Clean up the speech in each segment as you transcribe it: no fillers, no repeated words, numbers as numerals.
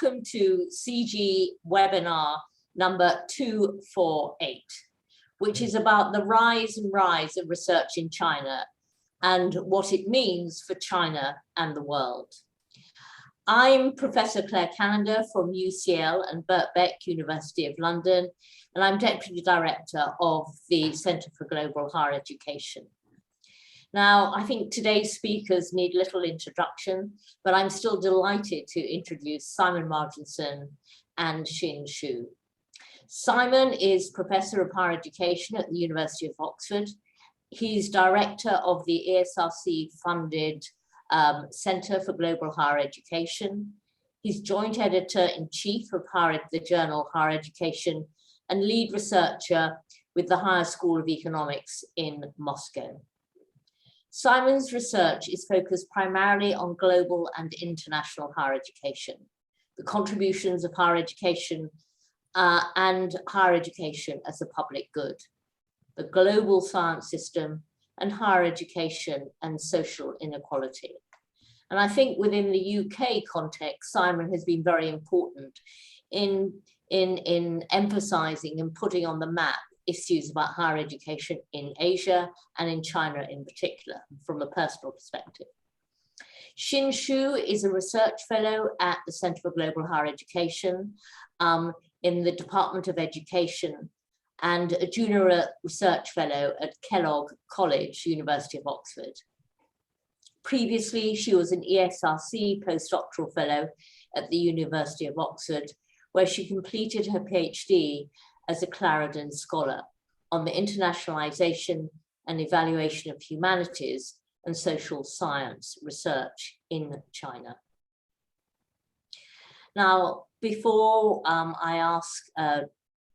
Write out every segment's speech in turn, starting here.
welcome to CG webinar number 248, which is about the rise of research in China and what it means for China and the world. I'm Professor Claire Canada from UCL and Birkbeck, University of London, and I'm Deputy Director of the Centre for Global Higher Education. Now, I think today's speakers need little introduction, but I'm still delighted to introduce Simon Marginson and Xin Xu. Simon is Professor of Higher Education at the University of Oxford. He's Director of the ESRC-funded Centre for Global Higher Education. He's Joint Editor-in-Chief of the journal Higher Education and lead researcher with the Higher School of Economics in Moscow. Simon's research is focused primarily on global and international higher education, the contributions of higher education and higher education as a public good, the global science system, and higher education and social inequality. And I think within the UK context, Simon has been very important in emphasizing and putting on the map issues about higher education in Asia and in China in particular, from a personal perspective. Xin Xu is a research fellow at the Centre for Global Higher Education in the Department of Education and a junior research fellow at Kellogg College, University of Oxford. Previously, she was an ESRC postdoctoral fellow at the University of Oxford, where she completed her PhD as a Clarendon Scholar on the internationalization and evaluation of humanities and social science research in China. Now, before I ask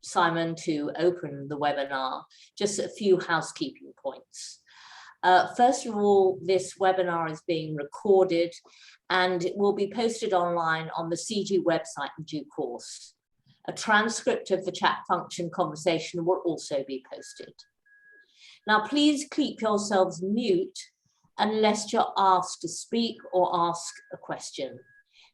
Simon to open the webinar, just a few housekeeping points. First of all, this webinar is being recorded and it will be posted online on the CG website in due course. A transcript of the chat function conversation will also be posted. Now, please keep yourselves mute unless you're asked to speak or ask a question.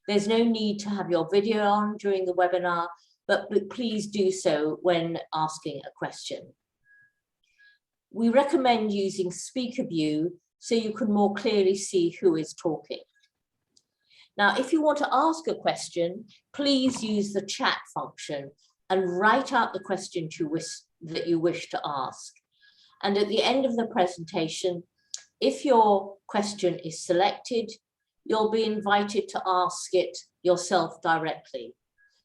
There's no need to have your video on during the webinar, but please do so when asking a question. We recommend using speaker view so you can more clearly see who is talking. Now, if you want to ask a question, please use the chat function and write out the question that you wish to ask. And at the end of the presentation, if your question is selected, you'll be invited to ask it yourself directly.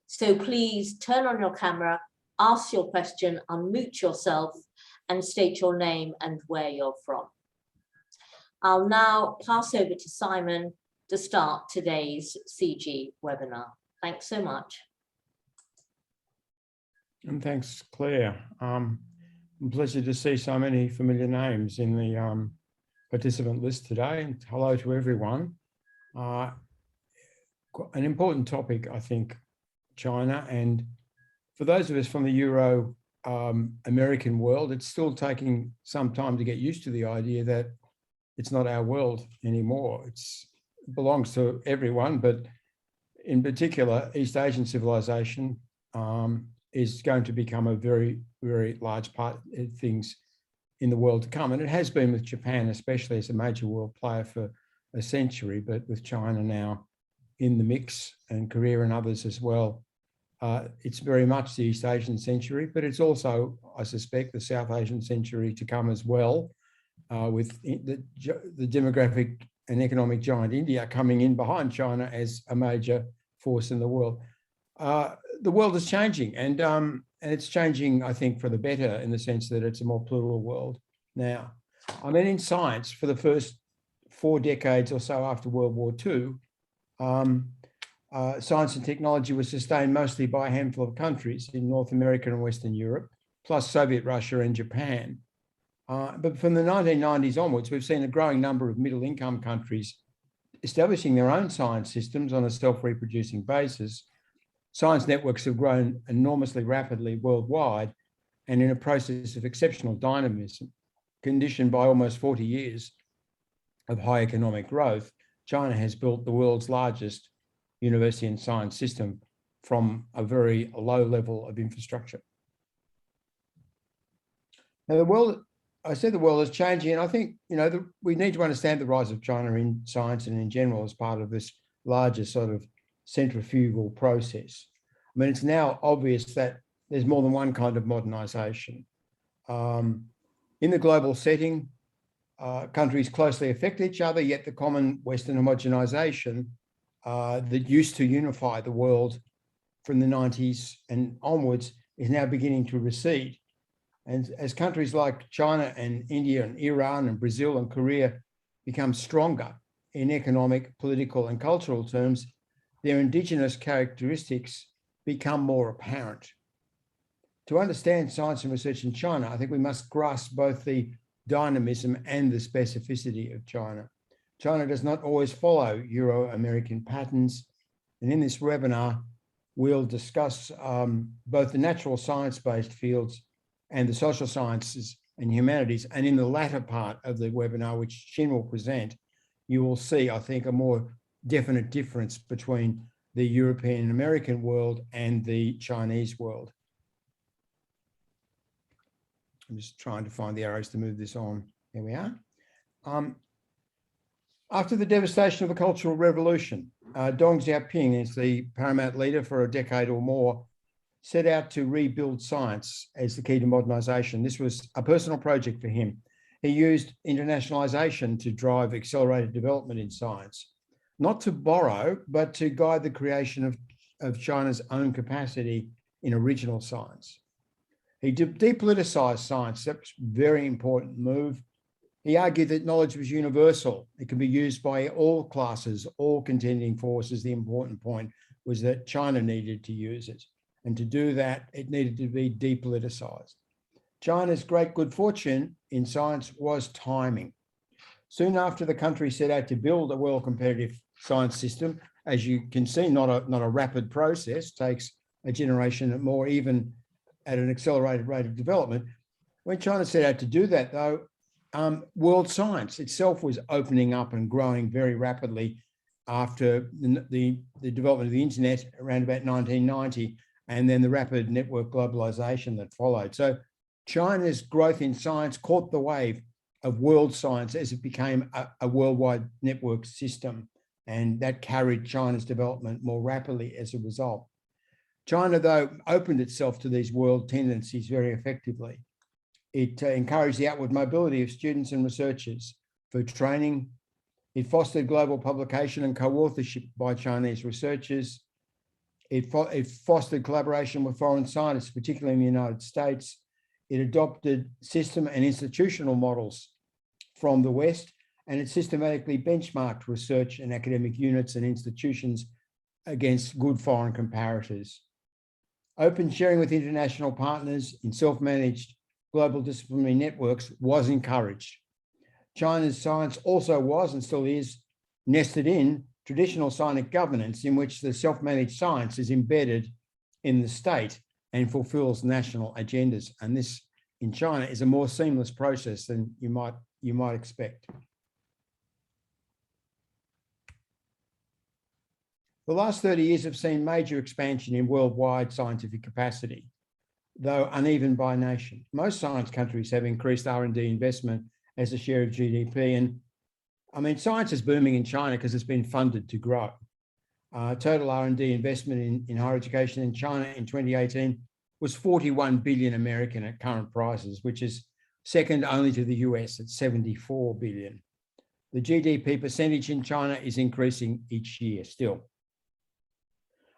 So please turn on your camera, ask your question, unmute yourself, and state your name and where you're from. I'll now pass over to Simon to start today's CG webinar. Thanks so much. And thanks, Claire. A pleasure to see so many familiar names in the participant list today. And hello to everyone. An important topic, I think, China. And for those of us from the Euro-American world, it's still taking some time to get used to the idea that it's not our world anymore. It belongs to everyone, but in particular, East Asian civilization is going to become a very, very large part of things in the world to come. And it has been with Japan, especially as a major world player for a century, but with China now in the mix and Korea and others as well. It's very much the East Asian century, but it's also, I suspect, the South Asian century to come as well, with the demographic and economic giant India coming in behind China as a major force in the world. The world is changing, and it's changing, I think, for the better in the sense that it's a more plural world now. I mean, in science, for the first 4 decades or so after World War II, science and technology was sustained mostly by a handful of countries in North America and Western Europe, plus Soviet Russia and Japan. But from the 1990s onwards, we've seen a growing number of middle-income countries establishing their own science systems on a self-reproducing basis. Science networks have grown enormously rapidly worldwide and in a process of exceptional dynamism, conditioned by almost 40 years of high economic growth. China has built the world's largest university and science system from a very low level of infrastructure. Now, the world, I said the world is changing, and I think, we need to understand the rise of China in science and in general as part of this larger sort of centrifugal process. I mean, it's now obvious that there's more than one kind of modernization. In the global setting, countries closely affect each other, yet the common Western homogenization that used to unify the world from the 90s and onwards is now beginning to recede. And as countries like China and India and Iran and Brazil and Korea become stronger in economic, political, and cultural terms, their indigenous characteristics become more apparent. To understand science and research in China, I think we must grasp both the dynamism and the specificity of China. China does not always follow Euro-American patterns. And in this webinar, we'll discuss both the natural science-based fields and the social sciences and humanities. And in the latter part of the webinar, which Xin will present, you will see, I think, a more definite difference between the European and American world and the Chinese world. I'm just trying to find the arrows to move this on. Here we are. After the devastation of the Cultural Revolution, Deng Xiaoping, as the paramount leader for a decade or more, set out to rebuild science as the key to modernization. This was a personal project for him. He used internationalization to drive accelerated development in science, not to borrow, but to guide the creation of China's own capacity in original science. He depoliticized science. That was a very important move. He argued that knowledge was universal. It could be used by all classes, all contending forces. The important point was that China needed to use it. And to do that, it needed to be depoliticized. China's great good fortune in science was timing. Soon after the country set out to build a world competitive science system, as you can see, not a rapid process, takes a generation or more, even at an accelerated rate of development. When China set out to do that, though, world science itself was opening up and growing very rapidly after the development of the internet around about 1990, and then the rapid network globalization that followed. So China's growth in science caught the wave of world science as it became a worldwide network system, and that carried China's development more rapidly as a result. China, though, opened itself to these world tendencies very effectively. It encouraged the outward mobility of students and researchers for training. It fostered global publication and co-authorship by Chinese researchers. It fostered collaboration with foreign scientists, particularly in the United States. It adopted system and institutional models from the West, and it systematically benchmarked research and academic units and institutions against good foreign comparators. Open sharing with international partners in self-managed global disciplinary networks was encouraged. China's science also was and still is nested in traditional scientific governance, in which the self-managed science is embedded in the state and fulfills national agendas. And this in China is a more seamless process than you might expect. The last 30 years have seen major expansion in worldwide scientific capacity, though uneven by nation. Most science countries have increased R&D investment as a share of GDP. And I mean, science is booming in China because it's been funded to grow. Total R&D investment in higher education in China in 2018 was 41 billion American at current prices, which is second only to the US at 74 billion. The GDP percentage in China is increasing each year still.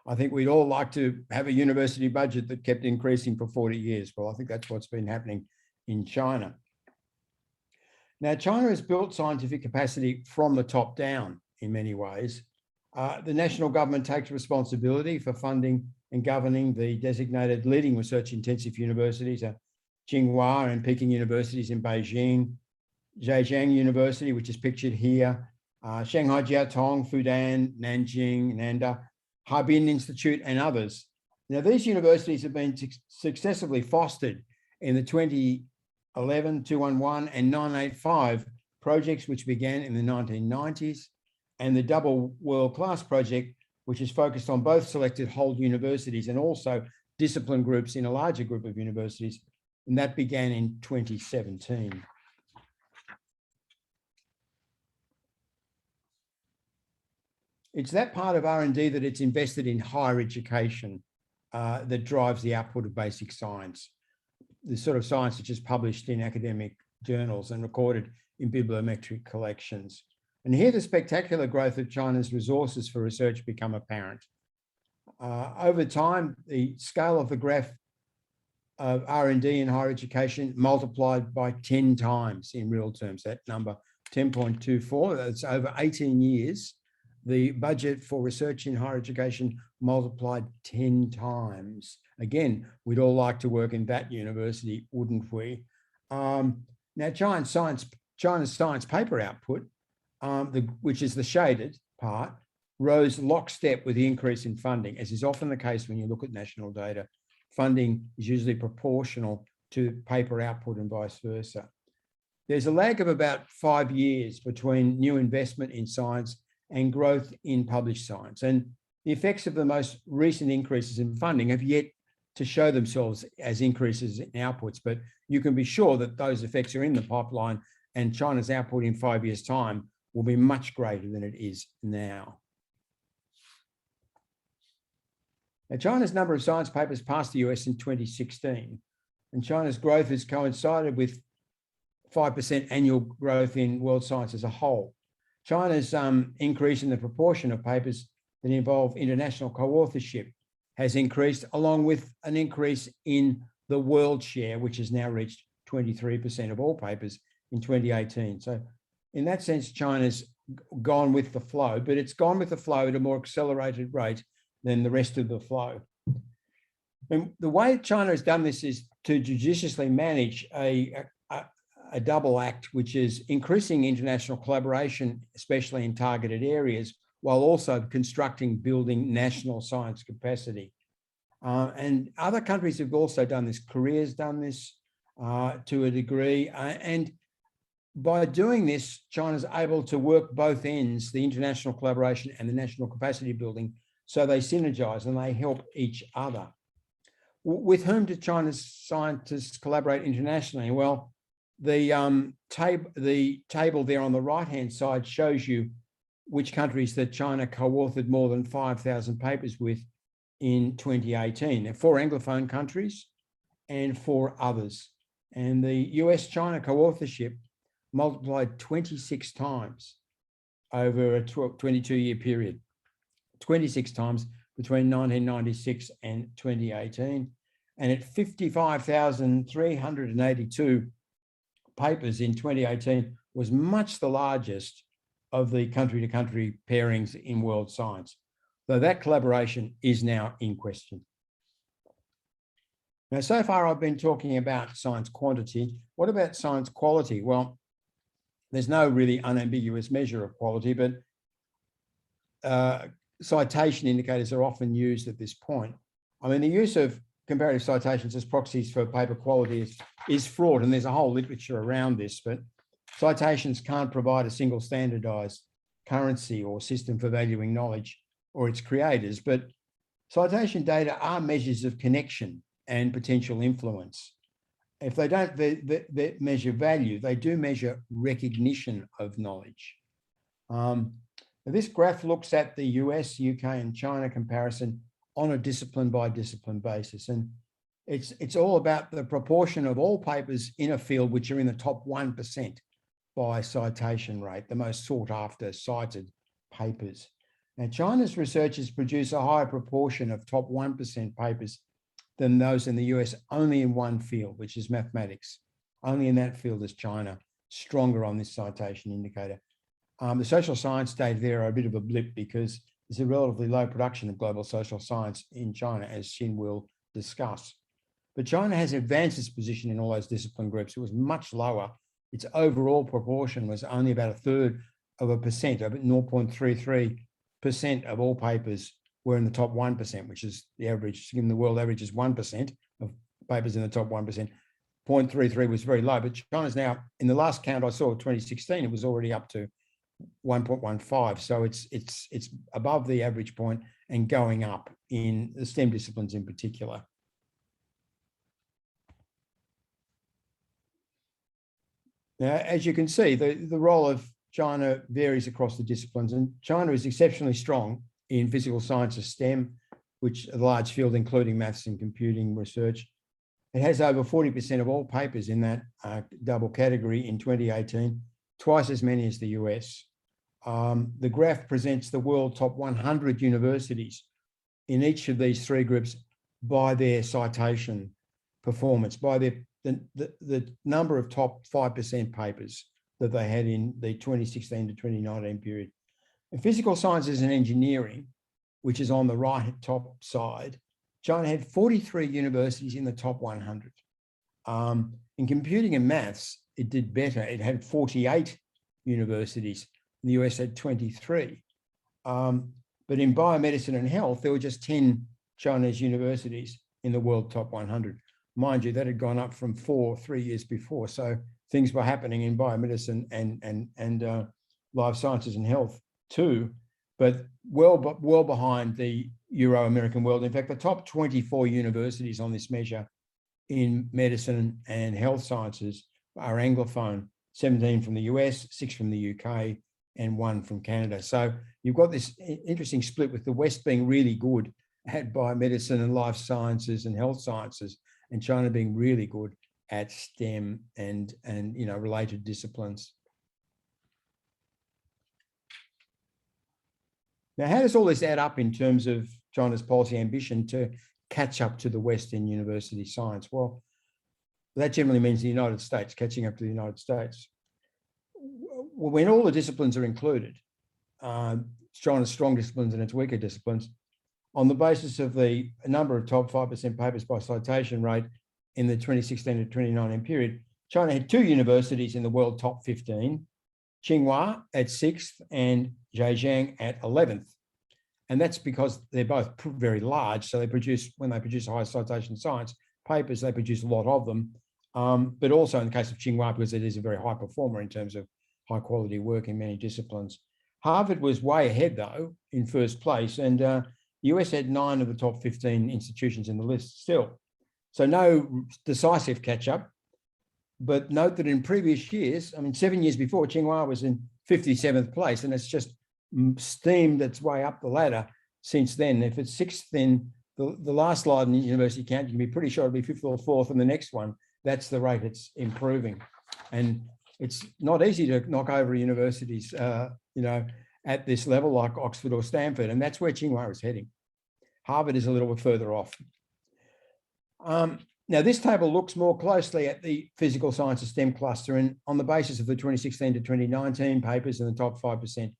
I think we'd all like to have a university budget that kept increasing for 40 years. Well, I think that's what's been happening in China. Now, China has built scientific capacity from the top down in many ways. The national government takes responsibility for funding and governing the designated leading research-intensive universities at Tsinghua and Peking universities in Beijing, Zhejiang University, which is pictured here, Shanghai Jiaotong, Fudan, Nanjing, Nanda, Harbin Institute, and others. Now, these universities have been successively fostered in the 2011, 211, and 985 projects, which began in the 1990s, and the Double World Class project, which is focused on both selected whole universities and also discipline groups in a larger group of universities. And that began in 2017. It's that part of R&D that it's invested in higher education that drives the output of basic science, the sort of science which is published in academic journals and recorded in bibliometric collections. And here the spectacular growth of China's resources for research become apparent. Over time, the scale of the graph of R&D in higher education multiplied by 10 times in real terms, that number 10.24, that's over 18 years. The budget for research in higher education multiplied 10 times. Again, we'd all like to work in that university, wouldn't we? Now, China's science paper output, which is the shaded part, rose lockstep with the increase in funding, as is often the case when you look at national data. Funding is usually proportional to paper output and vice versa. There's a lag of about 5 years between new investment in science and growth in published science. And the effects of the most recent increases in funding have yet to show themselves as increases in outputs, but you can be sure that those effects are in the pipeline, and China's output in 5 years' time will be much greater than it is now. Now, China's number of science papers passed the US in 2016, and China's growth has coincided with 5% annual growth in world science as a whole. China's increase in the proportion of papers that involve international co-authorship has increased, along with an increase in the world share, which has now reached 23% of all papers in 2018. So in that sense, China's gone with the flow, but it's gone with the flow at a more accelerated rate than the rest of the flow. And the way China has done this is to judiciously manage a double act, which is increasing international collaboration, especially in targeted areas, while also building national science capacity. And other countries have also done this. Korea's done this to a degree. And by doing this, China's able to work both ends, the international collaboration and the national capacity building, so they synergize and they help each other. With whom do China's scientists collaborate internationally? Well, the table there on the right-hand side shows you which countries that China co-authored more than 5,000 papers with in 2018. There are 4 Anglophone countries and 4 others. And the US-China co-authorship multiplied 26 times over a 22-year period, 26 times between 1996 and 2018. And at 55,382 papers in 2018 was much the largest of the country-to-country pairings in world science. So that collaboration is now in question. Now, so far I've been talking about science quantity. What about science quality? Well, there's no really unambiguous measure of quality, but citation indicators are often used at this point. I mean, the use of comparative citations as proxies for paper quality is fraught, and there's a whole literature around this, but citations can't provide a single standardized currency or system for valuing knowledge or its creators, but citation data are measures of connection and potential influence. If they don't measure value, they do measure recognition of knowledge. This graph looks at the US, UK, and China comparison on a discipline by discipline basis. And it's all about the proportion of all papers in a field which are in the top 1% by citation rate, the most sought after cited papers. Now, China's researchers produce a higher proportion of top 1% papers than those in the US, only in one field, which is mathematics. Only in that field is China stronger on this citation indicator. The social science data there are a bit of a blip because there's a relatively low production of global social science in China, as Xin will discuss. But China has advanced its position in all those discipline groups. It was much lower. Its overall proportion was only about 1/3 of a percent, about 0.33% of all papers were in the top 1%, which is the average. In the world average is 1% of papers in the top 1%. 0.33 was very low, but China's now, in the last count I saw, 2016, it was already up to 1.15. So it's above the average point and going up in the STEM disciplines in particular. Now, as you can see, the role of China varies across the disciplines, and China is exceptionally strong in physical sciences STEM, which is a large field including maths and computing research. It has over 40% of all papers in that double category in 2018, twice as many as the US. The graph presents the world top 100 universities in each of these three groups by their citation performance, by the number of top 5% papers that they had in the 2016 to 2019 period. In physical sciences and engineering, which is on the right top side, China had 43 universities in the top 100. In computing and maths, it did better. It had 48 universities. The US had 23. But in biomedicine and health, there were just 10 Chinese universities in the world top 100. Mind you, that had gone up from 4 3 years before. So things were happening in biomedicine and life sciences and health too, but well behind the Euro-American world. In fact, the top 24 universities on this measure in medicine and health sciences are Anglophone, 17 from the US, 6 from the UK, and 1 from Canada. So you've got this interesting split with the West being really good at biomedicine and life sciences and health sciences, and China being really good at STEM and related disciplines. Now, how does all this add up in terms of China's policy ambition to catch up to the West in university science? Well, that generally means the United States, catching up to the United States. When all the disciplines are included, China's strong disciplines and its weaker disciplines, on the basis of the number of top 5% papers by citation rate in the 2016 to 2019 period, China had 2 universities in the world top 15, Tsinghua at 6th and Zhejiang at 11th. And that's because they're both very large. So when they produce high citation science papers, they produce a lot of them. But also in the case of Tsinghua, because it is a very high performer in terms of high quality work in many disciplines. Harvard was way ahead though, in first place. And the US had 9 of the top 15 institutions in the list still. So no decisive catch up. But note that in previous years, 7 years before, Tsinghua was in 57th place, and it's just steamed its way up the ladder since then. If it's 6th, then the last Leiden University count, you can be pretty sure it'll be 5th or 4th, and the next one, that's the rate it's improving. And it's not easy to knock over universities, at this level like Oxford or Stanford, and that's where Tsinghua is heading. Harvard is a little bit further off. Now, this table looks more closely at the physical sciences STEM cluster, and on the basis of the 2016 to 2019 papers in the top 5%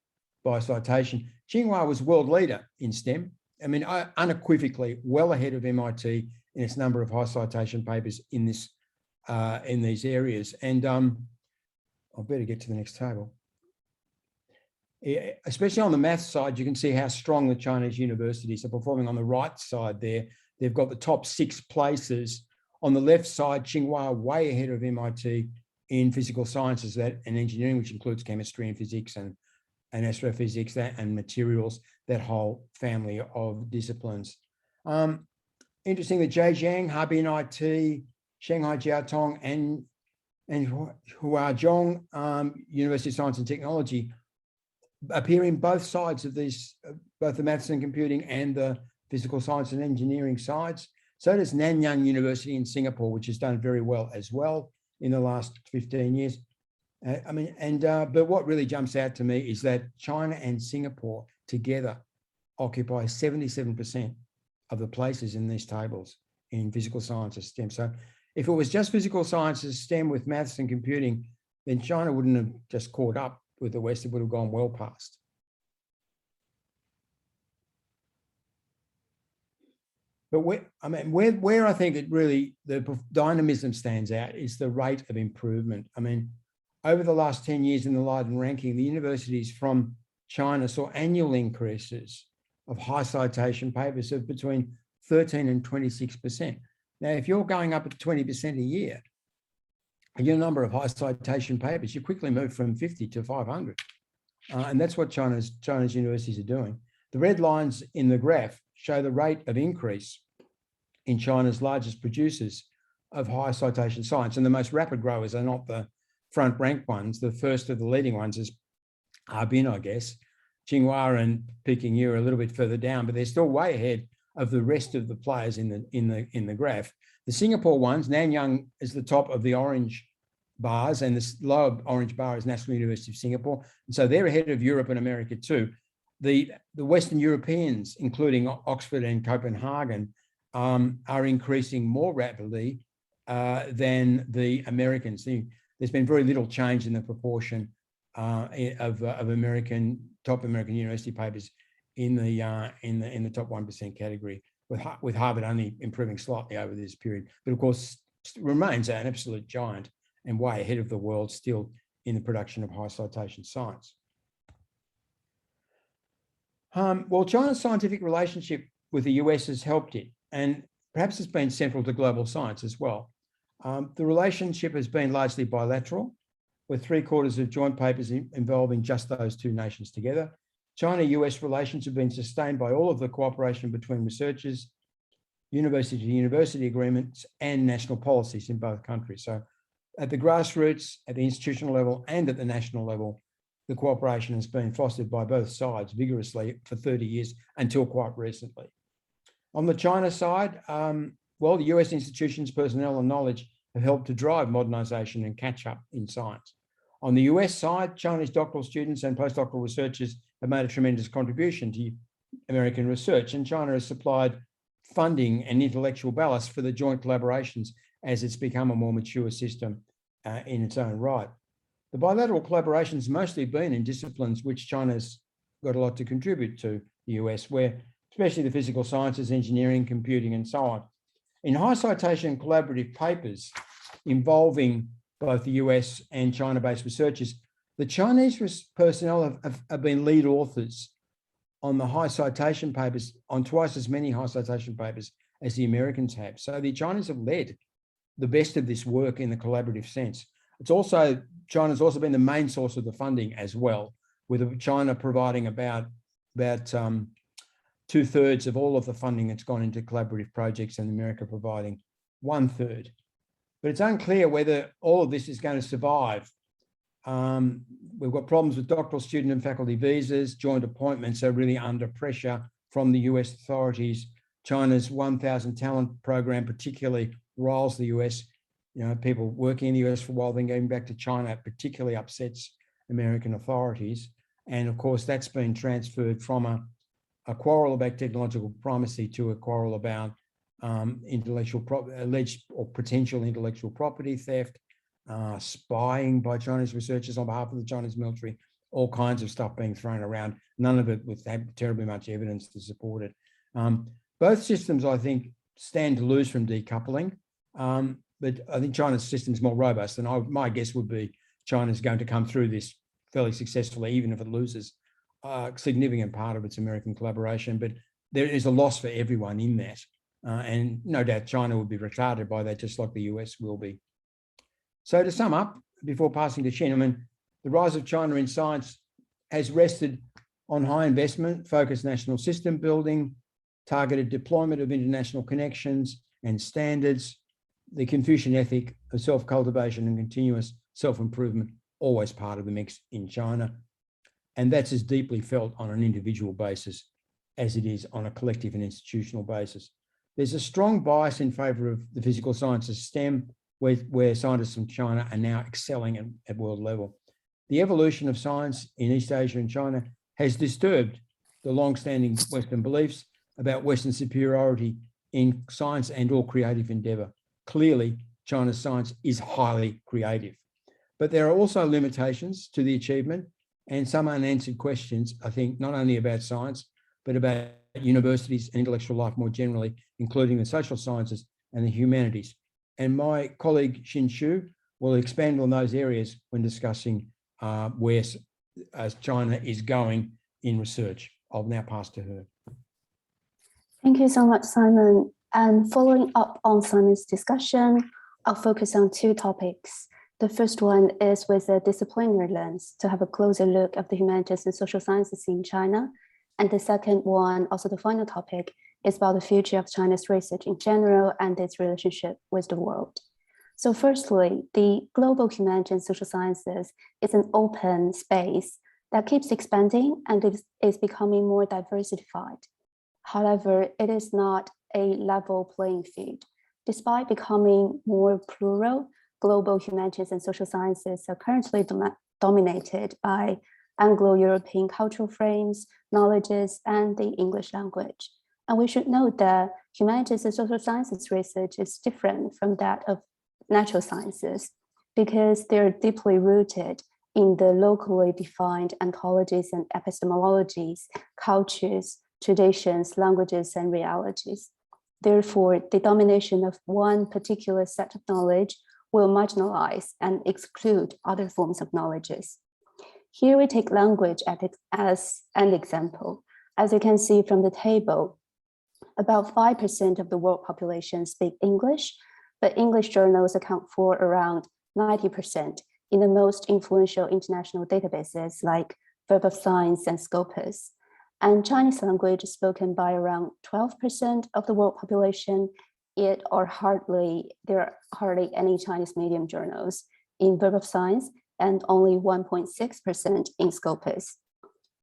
by citation, Tsinghua was world leader in STEM. Unequivocally well ahead of MIT in its number of high citation papers in these areas. And I'll better get to the next table. Especially on the maths side, you can see how strong the Chinese universities are performing on the right side there. They've got the top 6 places. On the left side, Tsinghua way ahead of MIT in physical sciences and engineering, which includes chemistry and physics and astrophysics and materials, that whole family of disciplines. Interesting that Zhejiang, Harbin IT, Shanghai Jiaotong, and Huazhong University of Science and Technology appear in both sides of these, both the maths and computing and the physical science and engineering sides. So does Nanyang University in Singapore, which has done very well as well in the last 15 years. But what really jumps out to me is that China and Singapore together occupy 77% of the places in these tables in physical sciences STEM. So if it was just physical sciences STEM with maths and computing, then China wouldn't have just caught up with the West, it would have gone well past. But where I think it really, the dynamism stands out is the rate of improvement. Over the last 10 years in the Leiden ranking, the universities from China saw annual increases of high citation papers of between 13 and 26%. Now, if you're going up at 20% a year, your number of high citation papers, you quickly move from 50 to 500. And that's what China's universities are doing. The red lines in the graph show the rate of increase in China's largest producers of higher citation science. And the most rapid growers are not the front rank ones. The first of the leading ones is Harbin, I guess. Tsinghua and Peking are a little bit further down, but they're still way ahead of the rest of the players in the graph. The Singapore ones, Nanyang is the top of the orange bars, and the lower orange bar is National University of Singapore. And so they're ahead of Europe and America too. The Western Europeans, including Oxford and Copenhagen, are increasing more rapidly than the Americans. There's been very little change in the proportion of top American university papers in the top 1% category, with Harvard only improving slightly over this period, but of course remains an absolute giant and way ahead of the world still in the production of high citation science. Well, China's scientific relationship with the US has helped it, and perhaps it's been central to global science as well. The relationship has been largely bilateral, with 3/4 of joint papers involving just those two nations together. China-US relations have been sustained by all of the cooperation between researchers, university-to-university agreements, and national policies in both countries. So at the grassroots, at the institutional level, and at the national level, the cooperation has been fostered by both sides vigorously for 30 years until quite recently. On the China side, well, the US institutions, personnel, and knowledge have helped to drive modernisation and catch up in science. On the US side, Chinese doctoral students and postdoctoral researchers have made a tremendous contribution to American research, and China has supplied funding and intellectual ballast for the joint collaborations as it's become a more mature system in its own right. The bilateral collaboration's mostly been in disciplines which China's got a lot to contribute to the US, where especially the physical sciences, engineering, computing, and so on. In high citation collaborative papers involving both the US and China-based researchers, the Chinese personnel have been lead authors on the high citation papers, on twice as many high citation papers as the Americans have. So the Chinese have led the best of this work in the collaborative sense. China's also been the main source of the funding as well, with China providing about 2/3 of all of the funding that's gone into collaborative projects, and America providing 1/3. But it's unclear whether all of this is going to survive. We've got problems with doctoral student and faculty visas. Joint appointments are really under pressure from the US authorities. China's 1,000 talent program particularly riles the US. You know, people working in the US for a while, then going back to China, particularly upsets American authorities. And of course, that's been transferred from a quarrel about technological primacy to a quarrel about alleged or potential intellectual property theft, spying by Chinese researchers on behalf of the Chinese military, all kinds of stuff being thrown around, none of it with terribly much evidence to support it. Both systems, I think, stand to lose from decoupling, but I think China's system is more robust, and my guess would be China's going to come through this fairly successfully, even if it loses a significant part of its American collaboration. But there is a loss for everyone in that. And no doubt China will be retarded by that, just like the US will be. So to sum up, before passing to Xin, I mean, the rise of China in science has rested on high investment, focused national system building, targeted deployment of international connections and standards, the Confucian ethic of self-cultivation and continuous self-improvement, always part of the mix in China. And that's as deeply felt on an individual basis as it is on a collective and institutional basis. There's a strong bias in favour of the physical sciences STEM, where scientists from China are now excelling at world level. The evolution of science in East Asia and China has disturbed the long-standing Western beliefs about Western superiority in science and or creative endeavour. Clearly, China's science is highly creative. But there are also limitations to the achievement and some unanswered questions, I think, not only about science, but about universities and intellectual life more generally, including the social sciences and the humanities. And my colleague Xin Xu will expand on those areas when discussing where China is going in research. I'll now pass to her. Thank you so much, Simon. And following up on Simon's discussion, I'll focus on two topics. The first one is with a disciplinary lens to have a closer look at the humanities and social sciences in China. And the second one, also the final topic, is about the future of China's research in general and its relationship with the world. So firstly, the global humanities and social sciences is an open space that keeps expanding and is becoming more diversified. However, it is not a level playing field. Despite becoming more plural, global humanities and social sciences are currently dominated by Anglo-European cultural frames, knowledges, and the English language. And we should note that humanities and social sciences research is different from that of natural sciences because they're deeply rooted in the locally defined ontologies and epistemologies, cultures, traditions, languages, and realities. Therefore, the domination of one particular set of knowledge will marginalize and exclude other forms of knowledges. Here we take language as an example. As you can see from the table, about 5% of the world population speak English, but English journals account for around 90% in the most influential international databases like Web of Science and Scopus. And Chinese language is spoken by around 12% of the world population, yet there are hardly any Chinese medium journals in Web of Science and only 1.6% in Scopus.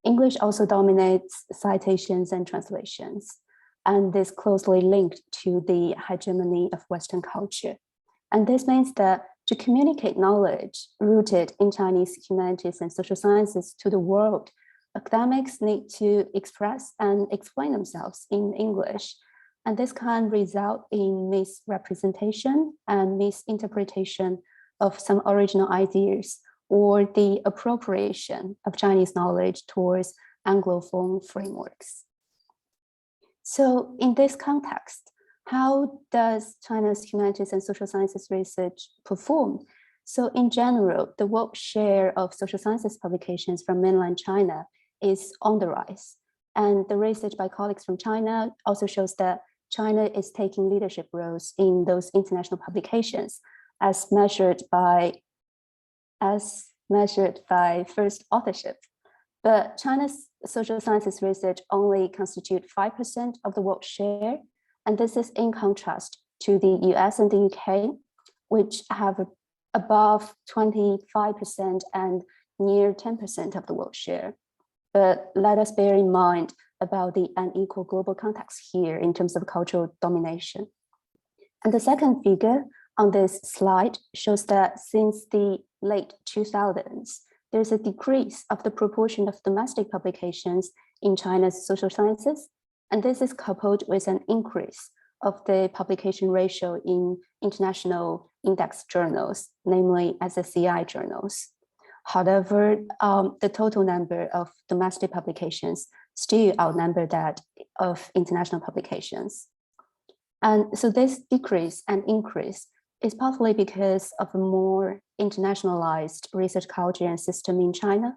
English also dominates citations and translations, and this closely linked to the hegemony of Western culture. And this means that to communicate knowledge rooted in Chinese humanities and social sciences to the world, academics need to express and explain themselves in English. And this can result in misrepresentation and misinterpretation of some original ideas or the appropriation of Chinese knowledge towards Anglophone frameworks. So in this context, how does China's humanities and social sciences research perform? So in general, the world share of social sciences publications from mainland China is on the rise. And the research by colleagues from China also shows that China is taking leadership roles in those international publications as measured by first authorship. But China's social sciences research only constitute 5% of the world share. And this is in contrast to the US and the UK, which have above 25% and near 10% of the world share. But let us bear in mind about the unequal global context here in terms of cultural domination. And the second figure on this slide shows that since the late 2000s, there's a decrease of the proportion of domestic publications in China's social sciences. And this is coupled with an increase of the publication ratio in international index journals, namely SSCI journals. However, the total number of domestic publications still outnumber that of international publications. And so this decrease and increase is partly because of a more internationalized research culture and system in China.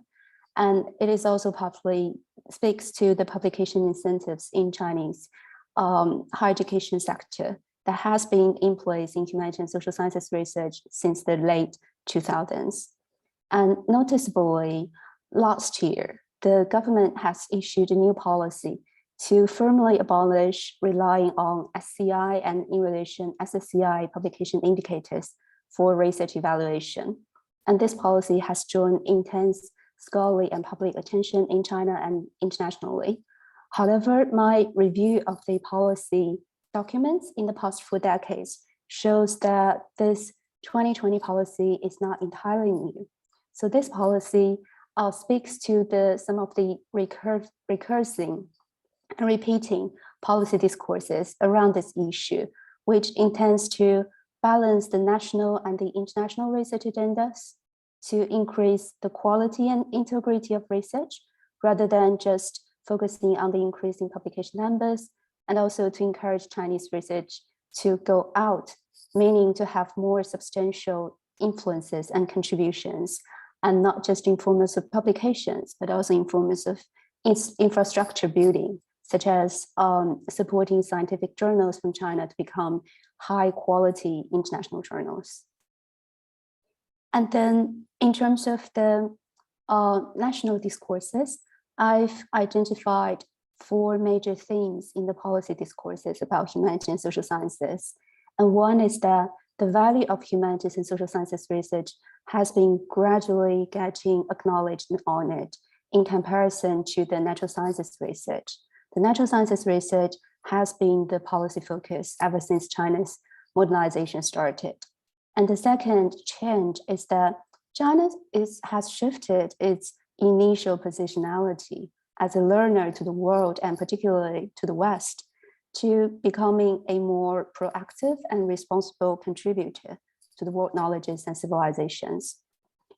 And it is also partly speaks to the publication incentives in Chinese higher education sector that has been in place in humanities and social sciences research since the late 2000s. And noticeably, last year, the government has issued a new policy to firmly abolish relying on SCI and in relation SSCI publication indicators for research evaluation. And this policy has drawn intense scholarly and public attention in China and internationally. However, my review of the policy documents in the past 4 decades shows that this 2020 policy is not entirely new. So this policy speaks to some of the recursing and repeating policy discourses around this issue, which intends to balance the national and the international research agendas to increase the quality and integrity of research, rather than just focusing on the increase in publication numbers, and also to encourage Chinese research to go out, meaning to have more substantial influences and contributions, and not just in forms of publications, but also in forms of infrastructure building, such as supporting scientific journals from China to become high quality international journals. And then in terms of the national discourses, I've identified 4 major themes in the policy discourses about humanities and social sciences. And one is that the value of humanities and social sciences research has been gradually getting acknowledged and honored in comparison to the natural sciences research. The natural sciences research has been the policy focus ever since China's modernization started. And the second change is that China has shifted its initial positionality as a learner to the world and particularly to the West to becoming a more proactive and responsible contributor to the world knowledges and civilizations.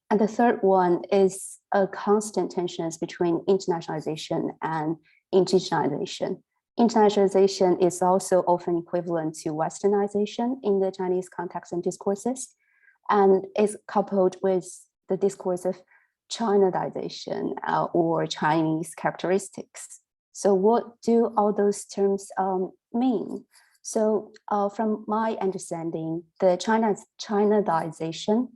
And the third one is a constant tensions between internationalization and indigenization. Internationalization is also often equivalent to Westernization in the Chinese context and discourses, and is coupled with the discourse of Chinization or Chinese characteristics. So what do all those terms mean? So from my understanding, the Chinization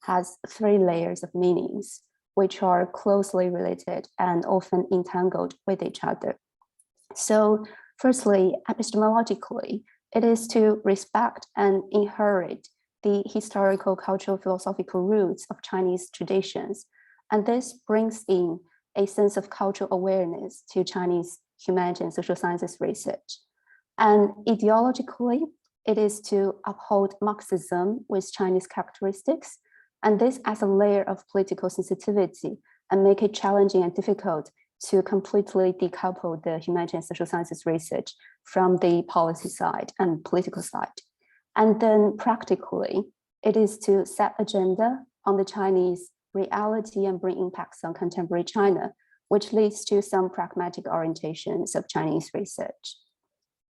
has 3 layers of meanings, which are closely related and often entangled with each other. So firstly, epistemologically, it is to respect and inherit the historical, cultural, philosophical roots of Chinese traditions. And this brings in a sense of cultural awareness to Chinese humanities and social sciences research. And ideologically, it is to uphold Marxism with Chinese characteristics, and this as a layer of political sensitivity and make it challenging and difficult to completely decouple the humanities and social sciences research from the policy side and political side. And then practically, it is to set agenda on the Chinese reality and bring impacts on contemporary China, which leads to some pragmatic orientations of Chinese research.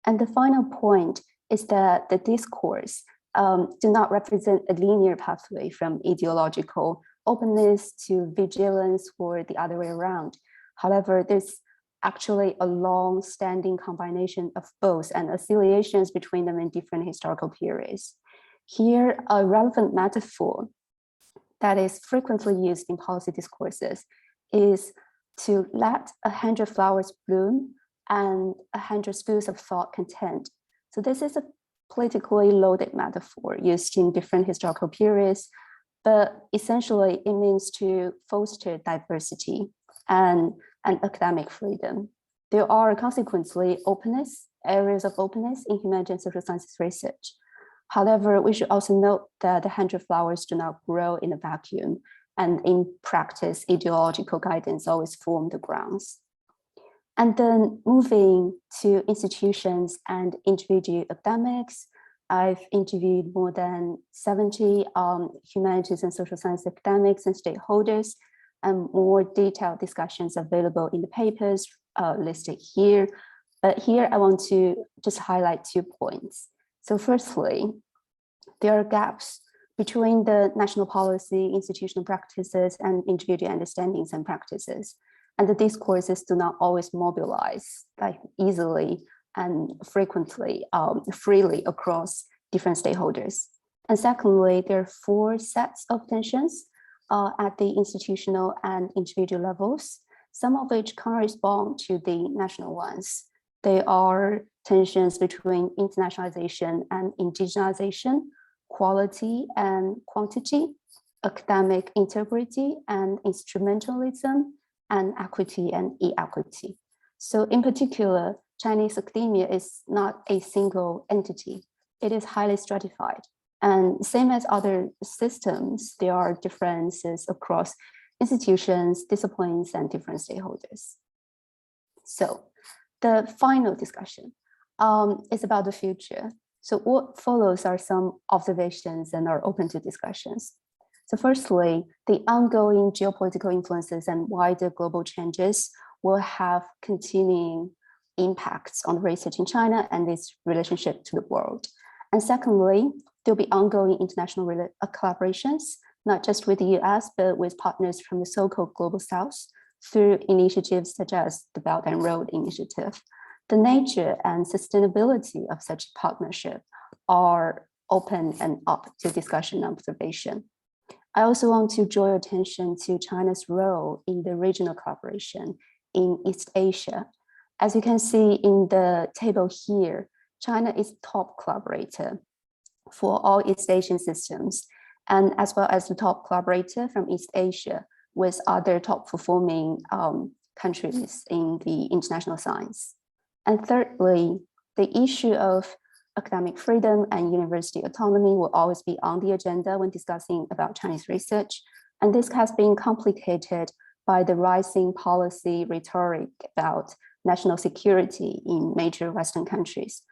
And the final point is that the discourse do not represent a linear pathway from ideological openness to vigilance or the other way around. However, there's actually a long-standing combination of both and affiliations between them in different historical periods. Here, a relevant metaphor that is frequently used in policy discourses is to let 100 flowers bloom and 100 schools of thought contend. So this is a politically loaded metaphor used in different historical periods, but essentially it means to foster diversity and academic freedom. There are consequently areas of openness in humanities and social sciences research. However, we should also note that the 100 flowers do not grow in a vacuum, and in practice, ideological guidance always form the grounds. And then moving to institutions and individual academics, I've interviewed more than 70 humanities and social science academics and stakeholders, and more detailed discussions available in the papers listed here. But here I want to just highlight 2 points. So firstly, there are gaps between the national policy, institutional practices, and individual understandings and practices. And the discourses do not always mobilize like easily and frequently, freely across different stakeholders. And secondly, there are 4 sets of tensions at the institutional and individual levels, some of which correspond to the national ones. They are tensions between internationalization and indigenization, quality and quantity, academic integrity and instrumentalism, and equity and e-equity. So in particular, Chinese academia is not a single entity. It is highly stratified. And same as other systems, there are differences across institutions, disciplines, and different stakeholders. So the final discussion is about the future. So what follows are some observations and are open to discussions. So firstly, the ongoing geopolitical influences and wider global changes will have continuing impacts on research in China and its relationship to the world. And secondly, there'll be ongoing international collaborations, not just with the US, but with partners from the so-called Global South through initiatives such as the Belt and Road Initiative. The nature and sustainability of such partnership are open and up to discussion and observation. I also want to draw your attention to China's role in the regional collaboration in East Asia. As you can see in the table here, China is top collaborator for all East Asian systems, and as well as the top collaborator from East Asia with other top performing countries in the international science. And thirdly, the issue of academic freedom and university autonomy will always be on the agenda when discussing about Chinese research. And this has been complicated by the rising policy rhetoric about national security in major Western countries.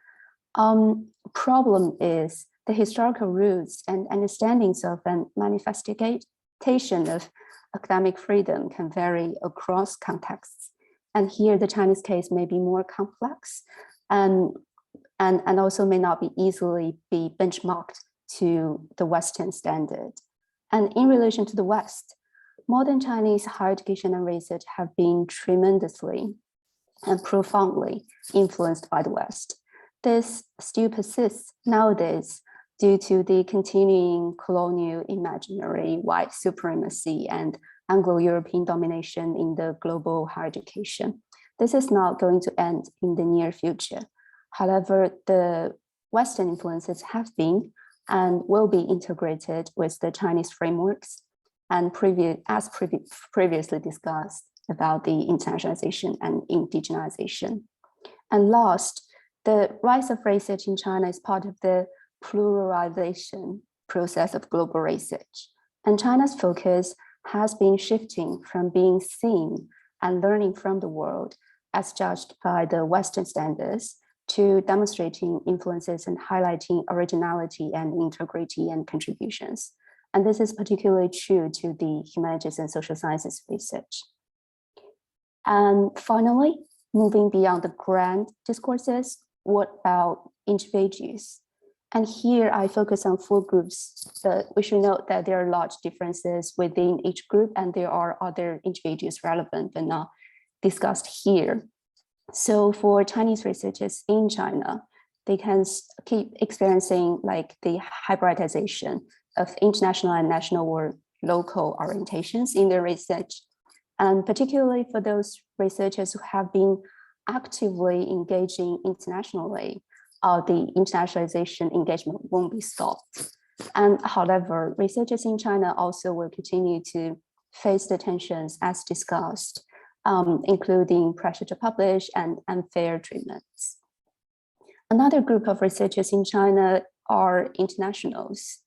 Problem is the historical roots and understandings of an manifestation of academic freedom can vary across contexts. And here the Chinese case may be more complex and also may not be easily be benchmarked to the Western standard. And in relation to the West, modern Chinese higher education and research have been tremendously and profoundly influenced by the West. This still persists nowadays due to the continuing colonial imaginary white supremacy and Anglo-European domination in the global higher education. This is not going to end in the near future. However, the Western influences have been and will be integrated with the Chinese frameworks and previously discussed about the internationalization and indigenization. And last, the rise of research in China is part of the pluralization process of global research. And China's focus has been shifting from being seen and learning from the world as judged by the Western standards to demonstrating influences and highlighting originality and integrity and contributions. And this is particularly true to the humanities and social sciences research. And finally, moving beyond the grand discourses, what about individuals? And here I focus on 4 groups, but we should note that there are large differences within each group and there are other individuals relevant but not discussed here. So for Chinese researchers in China, they can keep experiencing like the hybridization of international and national or local orientations in their research. And particularly for those researchers who have been actively engaging internationally, the internationalization engagement won't be stopped. And however, researchers in China also will continue to face the tensions as discussed, including pressure to publish and unfair treatments. Another group of researchers in China are internationals.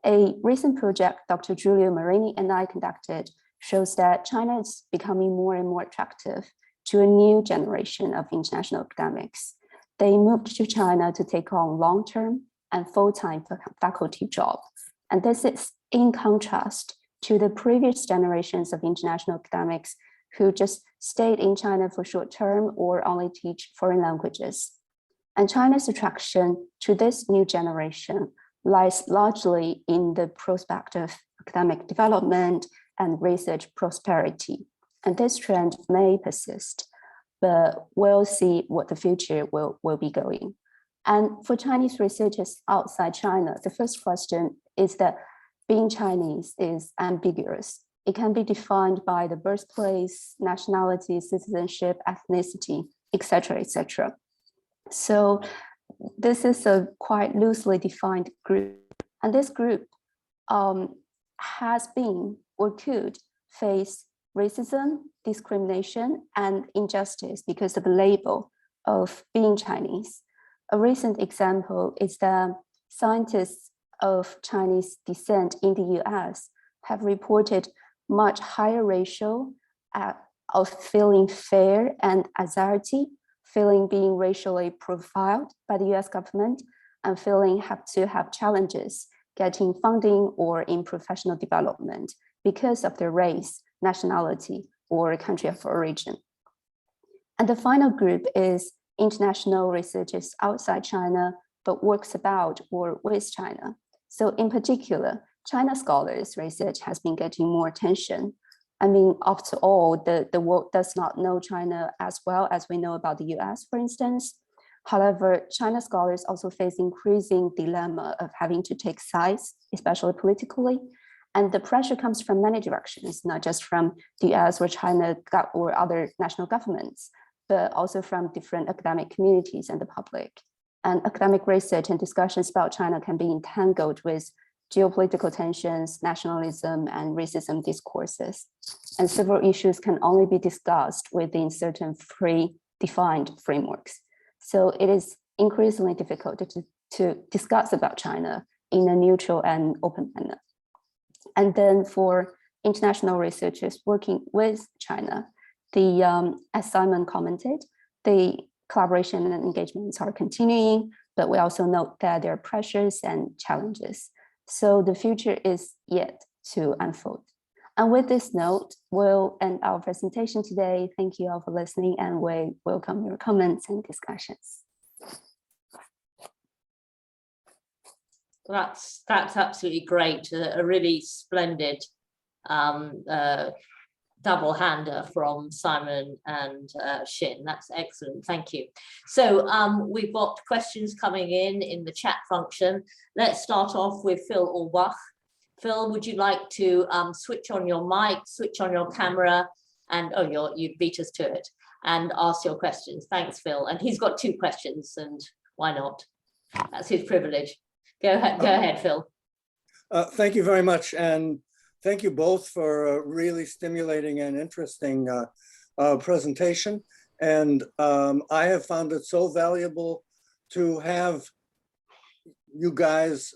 A recent project Dr. Giulio Marini and I conducted shows that China is becoming more and more attractive to a new generation of international academics. They moved to China to take on long-term and full-time faculty jobs. And this is in contrast to the previous generations of international academics who just stayed in China for short-term or only teach foreign languages. And China's attraction to this new generation lies largely in the prospect of academic development and research prosperity. And this trend may persist, but we'll see what the future will be going. And for Chinese researchers outside China, the first question is that being Chinese is ambiguous. It can be defined by the birthplace, nationality, citizenship, ethnicity, etc., etc. So this is a quite loosely defined group. And this group has been or could face racism, discrimination, and injustice because of the label of being Chinese. A recent example is that scientists of Chinese descent in the US have reported much higher ratio of feeling fair and anxiety, feeling being racially profiled by the US government, and feeling have to have challenges getting funding or in professional development because of their race, nationality, or country of origin. And the final group is international researchers outside China, but works about or with China. So in particular, China scholars research has been getting more attention. I mean, after all, the world does not know China as well as we know about the US, for instance. However, China scholars also face increasing dilemma of having to take sides, especially politically, And the pressure comes from many directions, not just from the US or China or other national governments, but also from different academic communities and the public. And academic research and discussions about China can be entangled with geopolitical tensions, nationalism, and racism discourses. And several issues can only be discussed within certain predefined frameworks. So it is increasingly difficult to discuss about China in a neutral and open manner. And then for international researchers working with China, as Simon commented, the collaboration and engagements are continuing, but we also note that there are pressures and challenges. So the future is yet to unfold. And with this note, we'll end our presentation today. Thank you all for listening, and we welcome your comments and discussions. That's absolutely great. A really splendid double-hander from Simon and Xin. That's excellent. Thank you. So we've got questions coming in the chat function. Let's start off with Phil Orbach. Phil, would you like to switch on your mic, switch on your camera, and you beat us to it, and ask your questions. Thanks, Phil. And he's got 2 questions, and why not? That's his privilege. Go ahead, Phil. Thank you very much. And thank you both for a really stimulating and interesting presentation. And I have found it so valuable to have you guys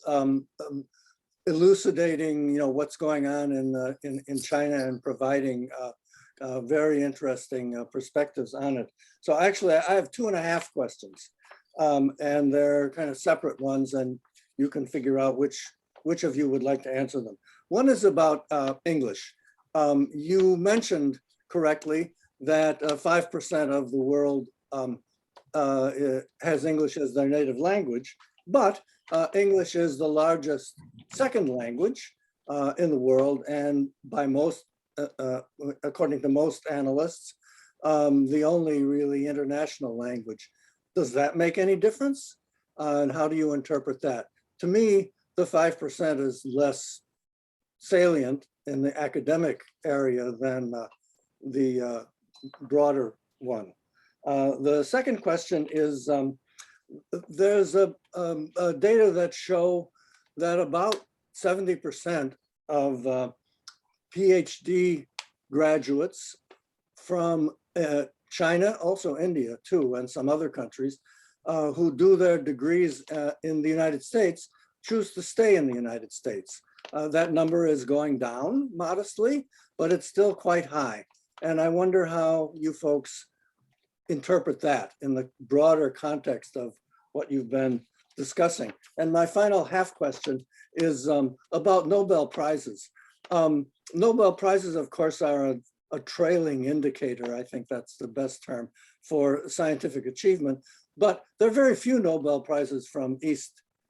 elucidating, what's going on in China and providing very interesting perspectives on it. So actually, I have 2.5 questions, and they're kind of separate ones, and you can figure out which of you would like to answer them. One is about English. You mentioned correctly that 5% of the world has English as their native language, but English is the largest second language in the world, and by most, according to most analysts, the only really international language. Does that make any difference? And how do you interpret that? To me, the 5% is less salient in the academic area than the broader one. The second question is, there's a data that show that about 70% of PhD graduates from China, also India too, and some other countries, who do their degrees in the United States choose to stay in the United States. That number is going down modestly, but it's still quite high. And I wonder how you folks interpret that in the broader context of what you've been discussing. And my final half question is about Nobel Prizes. Nobel Prizes, of course, are a trailing indicator. I think that's the best term for scientific achievement. But there are very few Nobel Prizes from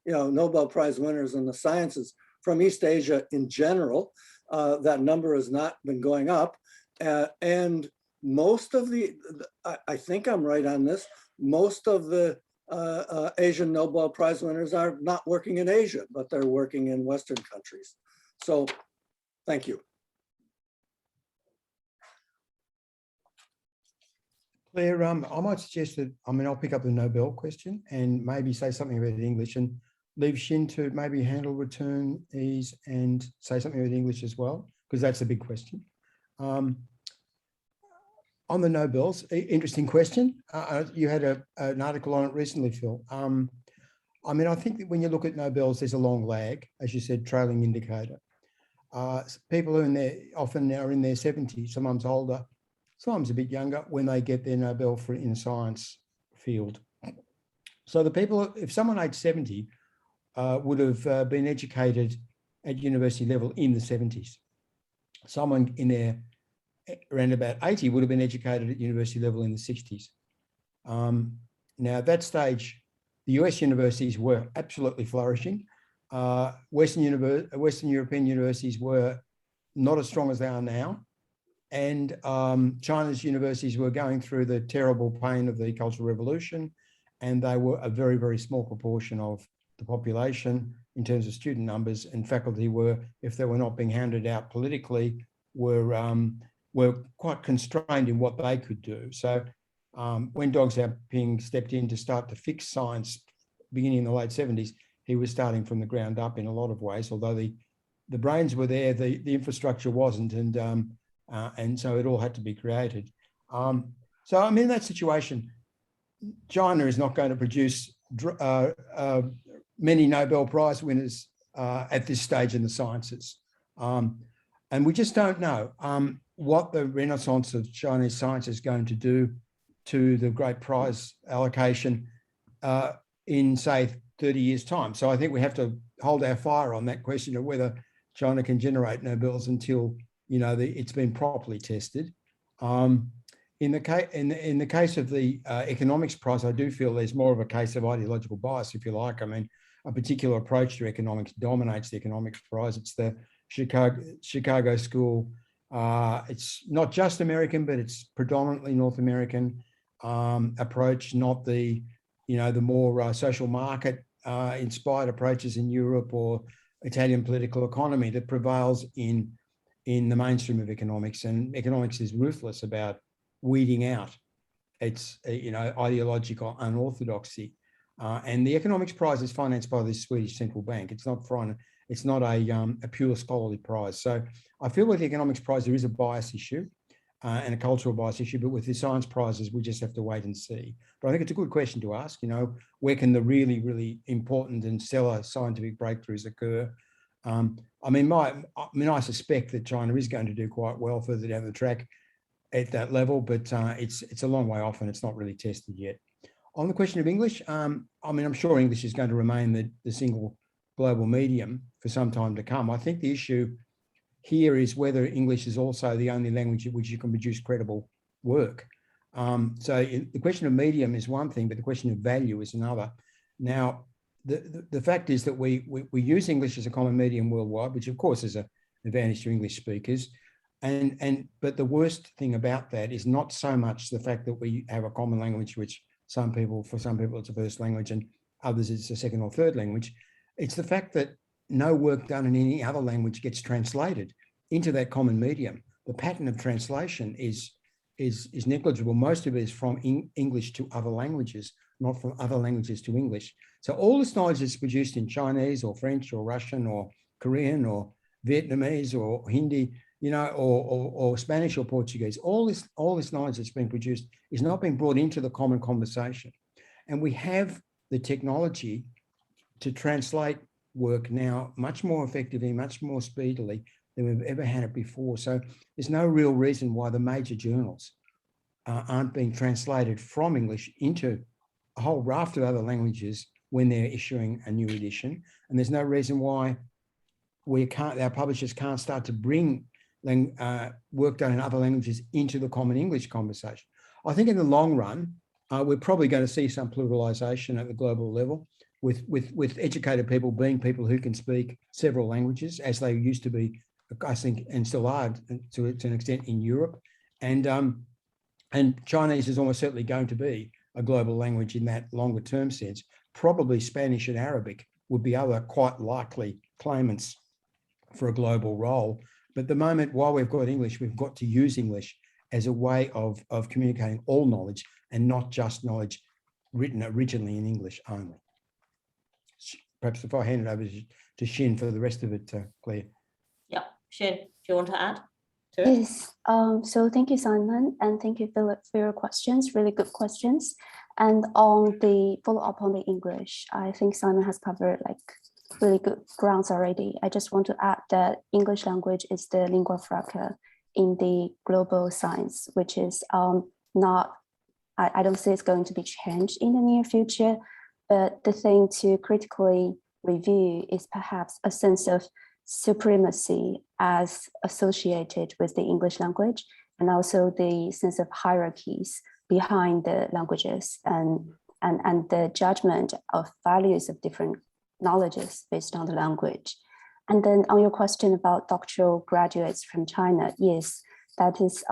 Nobel Prize winners in the sciences from East Asia in general. That number has not been going up. And most of I think I'm right on this, most of the Asian Nobel Prize winners are not working in Asia, but they're working in Western countries. So thank you. Claire, I might suggest that, I'll pick up the Nobel question and maybe say something about English, and leave Xin to maybe handle returnees and say something about English as well, because that's a big question. On the Nobels, interesting question. You had an article on it recently, Phil. I think that when you look at Nobels, there's a long lag, as you said, trailing indicator. People who often are in their 70s, sometimes older, sometimes a bit younger, when they get their Nobel in the science field. So the people, if someone aged 70 would have been educated at university level in the 70s, someone in their around about 80 would have been educated at university level in the 60s. Now at that stage, the US universities were absolutely flourishing. Western European universities were not as strong as they are now. And China's universities were going through the terrible pain of the Cultural Revolution, and they were a very, very small proportion of the population. in terms of student numbers, and faculty were, if they were not being handed out politically, were quite constrained in what they could do. So when Deng Xiaoping stepped in to start to fix science beginning in the late 70s, he was starting from the ground up in a lot of ways, although the brains were there, the infrastructure wasn't, and so it all had to be created. So I'm in that situation. China is not going to produce many Nobel Prize winners at this stage in the sciences. And we just don't know what the renaissance of Chinese science is going to do to the great prize allocation in, say, 30 years' time. So I think we have to hold our fire on that question of whether China can generate Nobels until, you know, it's been properly tested. In the case of the economics prize, I do feel there's more of a case of ideological bias, if you like. I mean, a particular approach to economics dominates the economics prize. It's the Chicago school. It's not just American, but it's predominantly North American approach, not the, you know, the more social market inspired approaches in Europe or Italian political economy that prevails in the mainstream of economics. And economics is ruthless about weeding out its, you know, ideological unorthodoxy. And the economics prize is financed by the Swedish central bank. It's not foreign. It's not a pure scholarly prize. So I feel with the economics prize, there is a bias issue and a cultural bias issue, but with the science prizes, we just have to wait and see. But I think it's a good question to ask, you know, where can the really, really important and stellar scientific breakthroughs occur? I mean, I suspect that China is going to do quite well further down the track at that level, but it's a long way off and it's not really tested yet. On the question of English, I mean, I'm sure English is going to remain the single global medium for some time to come. I think the issue here is whether English is also the only language in which you can produce credible work. So the question of medium is one thing, but the question of value is another. Now, the fact is that we use English as a common medium worldwide, which of course is an advantage to English speakers. But the worst thing about that is not so much the fact that we have a common language, which for some people it's a first language and others it's a second or third language. It's the fact that no work done in any other language gets translated into that common medium. The pattern of translation is negligible. Most of it is from English to other languages, not from other languages to English. So all this knowledge is produced in Chinese or French or Russian or Korean or Vietnamese or Hindi, you know, or Spanish or Portuguese. All this knowledge that's being produced is not being brought into the common conversation. And we have the technology to translate work now much more effectively, much more speedily than we've ever had it before. So there's no real reason why the major journals aren't being translated from English into a whole raft of other languages when they're issuing a new edition. And there's no reason why our publishers can't start to bring work done in other languages into the common English conversation. I think in the long run, we're probably going to see some pluralization at the global level, with educated people being people who can speak several languages, as they used to be, I think, and still are to an extent in Europe. And Chinese is almost certainly going to be a global language in that longer term sense. Probably Spanish and Arabic would be other quite likely claimants for a global role. But at the moment, while we've got English, we've got to use English as a way of communicating all knowledge and not just knowledge written originally in English only. Perhaps if I hand it over to Xin for the rest of it, Claire. Yeah, Xin, do you want to add to it? Yes, so thank you, Simon, and thank you, Philip, for your questions, really good questions. And on the follow-up on the English, I think Simon has covered like really good grounds already. I just want to add that English language is the lingua franca in the global science, which is not, I don't say it's going to be changed in the near future, but the thing to critically review is perhaps a sense of supremacy as associated with the English language, and also the sense of hierarchies behind the languages and the judgment of values of different knowledges based on the language. And then on your question about doctoral graduates from China, yes, that is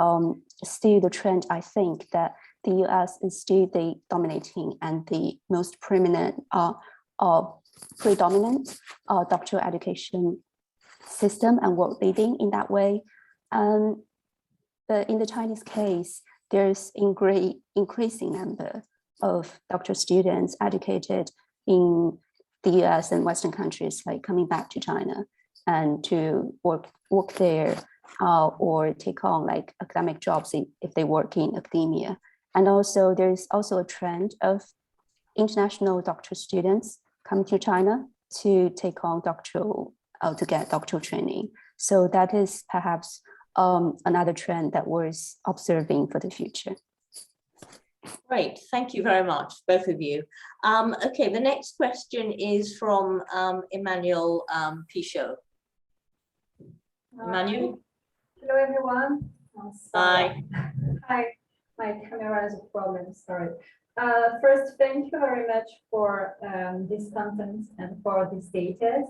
still the trend. I think that the US is still the dominating and the most predominant doctoral education system and world leading in that way. But in the Chinese case, there's increasing number of doctoral students educated in the US and Western countries, like coming back to China and to work there or take on like academic jobs if they work in academia. And also there's also a trend of international doctoral students coming to China to take on to get doctoral training. So that is perhaps another trend that we're observing for the future. Great, thank you very much, both of you. Okay, the next question is from Emmanuel Pichot. Emmanuel? Hello, everyone. Hi. Hi, my camera has a problem, sorry. First, thank you very much for this content and for these data.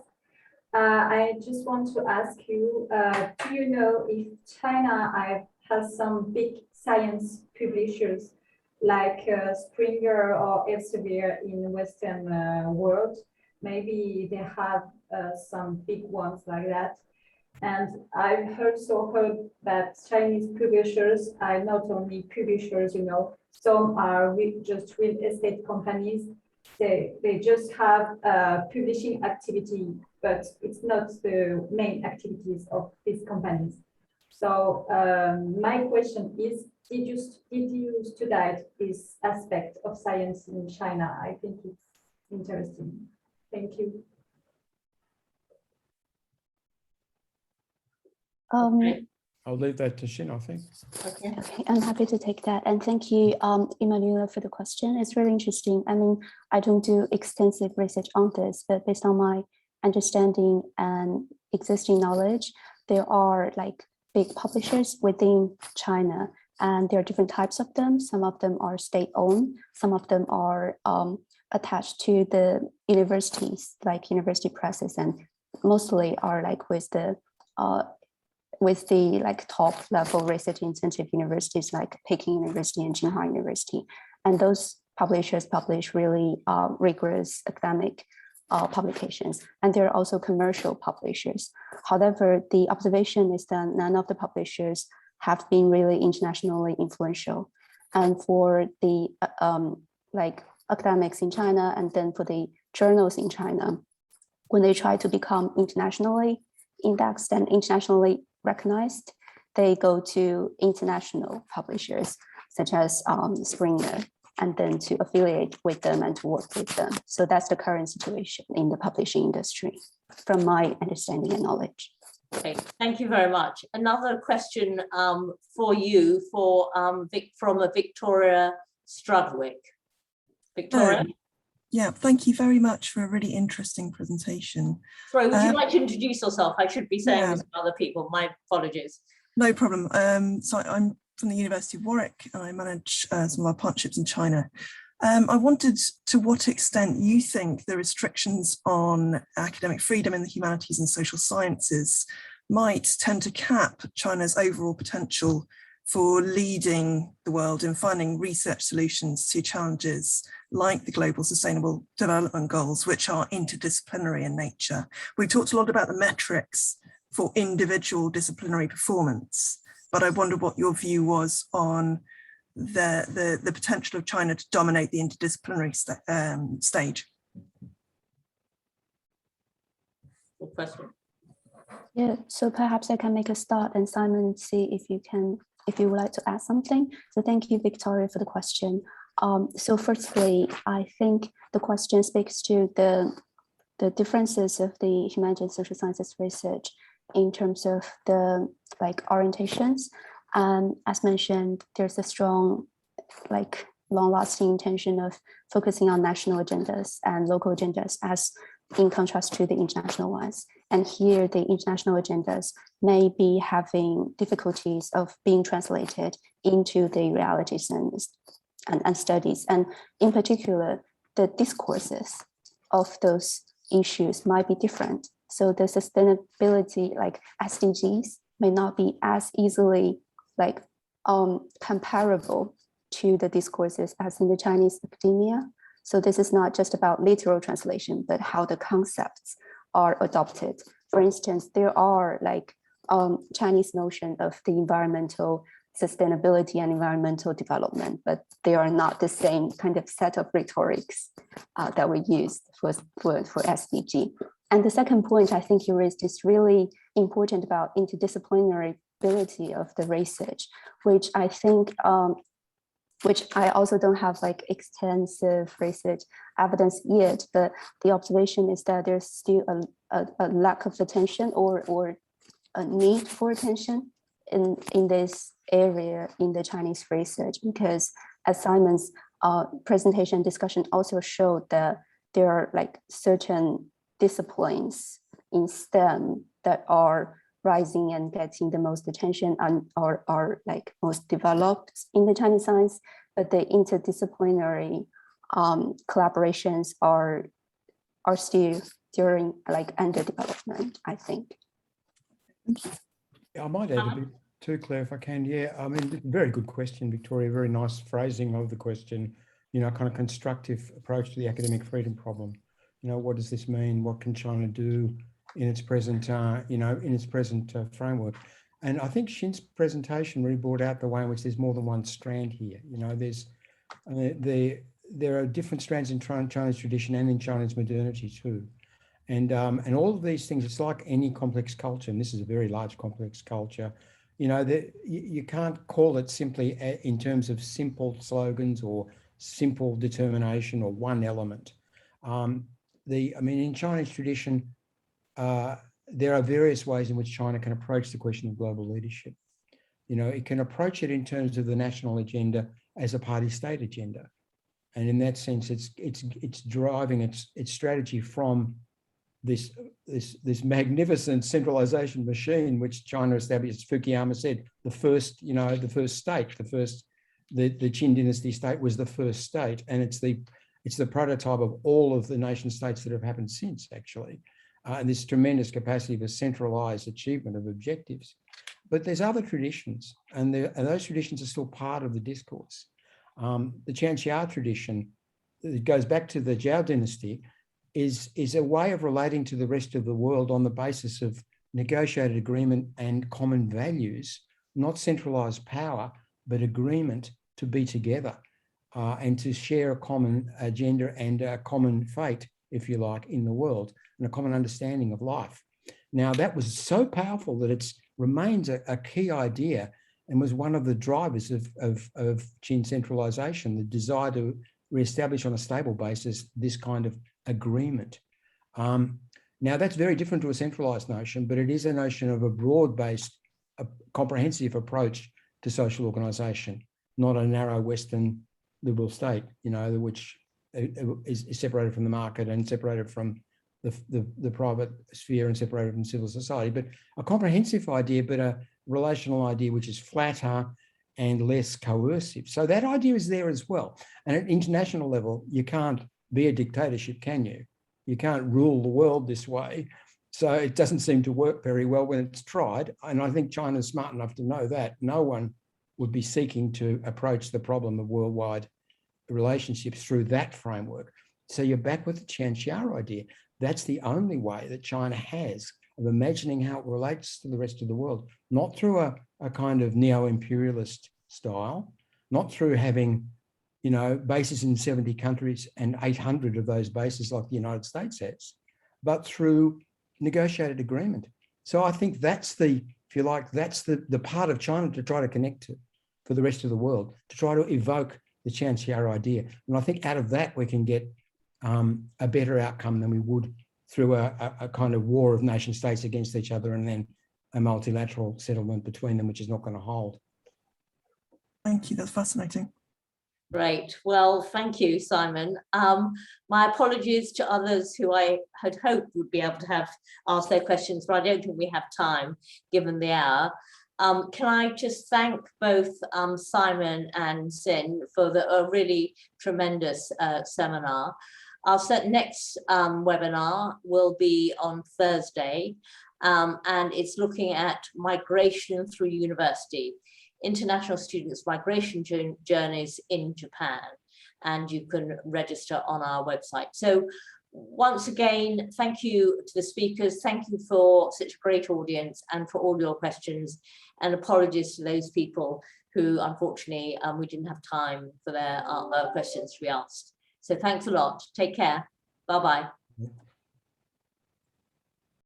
I just want to ask you, do you know if China has some big science publishers like Springer or Elsevier in the Western world? Maybe they have some big ones like that. And I've also heard that Chinese publishers are not only publishers, you know, some are just real estate companies. They just have publishing activity, but it's not the main activities of these companies. So my question is, did you study this aspect of science in China? I think it's interesting. Thank you. I'll leave that to Xin, I think. Okay. Okay, I'm happy to take that. And thank you, Emanuela, for the question. It's really interesting. I mean, I don't do extensive research on this, but based on my understanding and existing knowledge, there are like big publishers within China, and there are different types of them. Some of them are state-owned, some of them are attached to the universities, like university presses, and mostly are like with the like top level research intensive universities like Peking University and Tsinghua University. And those publishers publish really rigorous academic publications. And there are also commercial publishers. However, the observation is that none of the publishers have been really internationally influential. And for the like academics in China, and then for the journals in China, when they try to become internationally indexed and internationally recognized, they go to international publishers such as Springer, and then to affiliate with them and to work with them. So that's the current situation in the publishing industry, from my understanding and knowledge. Okay, thank you very much. Another question for you from Victoria Strudwick. Victoria? Yeah, thank you very much for a really interesting presentation. Sorry, would you like to introduce yourself? I should be saying Yeah. this to other people. My apologies. No problem. So I'm from the University of Warwick, and I manage some of our partnerships in China. I wondered to what extent you think the restrictions on academic freedom in the humanities and social sciences might tend to cap China's overall potential for leading the world in finding research solutions to challenges like the Global Sustainable Development Goals, which are interdisciplinary in nature. We talked a lot about the metrics for individual disciplinary performance, but I wonder what your view was on the potential of China to dominate the interdisciplinary stage. Good question. Yeah, so perhaps I can make a start, and Simon, see if you would like to add something. So thank you, Victoria, for the question. So firstly, I think the question speaks to the differences of the humanities and social sciences research in terms of the like orientations. As mentioned, there's a strong, like long-lasting intention of focusing on national agendas and local agendas as in contrast to the international ones. And here the international agendas may be having difficulties of being translated into the realities and studies. And in particular, the discourses of those issues might be different. So the sustainability, like SDGs, may not be as easily like comparable to the discourses as in the Chinese academia. So this is not just about literal translation, but how the concepts are adopted. For instance, there are like Chinese notion of the environmental sustainability and environmental development, but they are not the same kind of set of rhetorics that we use for SDG. And the second point I think you raised is really important about interdisciplinary ability of the research, which I think, which I also don't have like extensive research evidence yet, but the observation is that there's still a lack of attention or a need for attention in this area in the Chinese research, because as Simon's presentation discussion also showed that there are like certain disciplines in STEM that are rising and getting the most attention and are like most developed in the Chinese science, but the interdisciplinary collaborations are still during like under development, I think. I might add a bit too, Claire, if I can. Yeah, I mean, very good question, Victoria. Very nice phrasing of the question. You know, kind of constructive approach to the academic freedom problem. You know, what does this mean? What can China do in its present, framework? And I think Xin's presentation really brought out the way in which there's more than one strand here. You know, there are different strands in Chinese tradition and in Chinese modernity too. And all of these things, it's like any complex culture, and this is a very large complex culture. You know, you can't call it simply in terms of simple slogans or simple determination or one element. I mean, in Chinese tradition, there are various ways in which China can approach the question of global leadership. You know, it can approach it in terms of the national agenda as a party-state agenda, and in that sense, it's driving its strategy from this magnificent centralization machine which China established. Fukuyama said the first state, the Qin dynasty state was the first state, and it's the prototype of all of the nation states that have happened since, actually. And this tremendous capacity for centralized achievement of objectives. But there's other traditions, and those traditions are still part of the discourse. The Qianxia tradition, it goes back to the Zhao dynasty, is a way of relating to the rest of the world on the basis of negotiated agreement and common values, not centralized power, but agreement to be together and to share a common agenda and a common fate, if you like, in the world, and a common understanding of life. Now, that was so powerful that it remains a key idea and was one of the drivers of Qin centralization, the desire to reestablish on a stable basis this kind of agreement. Now, that's very different to a centralized notion, but it is a notion of a broad-based, comprehensive approach to social organization, not a narrow Western liberal state, you know, which is separated from the market and separated from the private sphere and separated from civil society, but a comprehensive idea, but a relational idea which is flatter and less coercive. So that idea is there as well. And at international level, you can't be a dictatorship, can you? You can't rule the world this way. So it doesn't seem to work very well when it's tried. And I think China's smart enough to know that no one would be seeking to approach the problem of worldwide relationships through that framework. So you're back with the Qianxia idea. That's the only way that China has of imagining how it relates to the rest of the world, not through a kind of neo-imperialist style, not through having, you know, bases in 70 countries and 800 of those bases like the United States has, but through negotiated agreement. So I think that's if you like, that's the part of China to try to connect to for the rest of the world, to try to evoke the Qianxia idea. And I think out of that, we can get a better outcome than we would through a kind of war of nation states against each other and then a multilateral settlement between them, which is not going to hold. Thank you, that's fascinating. Great. Well, thank you, Simon. My apologies to others who I had hoped would be able to have asked their questions, but I don't think we have time given the hour. Can I just thank both Simon and Xin for a really tremendous seminar. Our next webinar will be on Thursday, and it's looking at migration through university, international students' migration journeys in Japan, and you can register on our website. So once again, thank you to the speakers. Thank you for such a great audience and for all your questions, and apologies to those people who unfortunately we didn't have time for their questions to be asked. So thanks a lot. Take care. Bye-bye.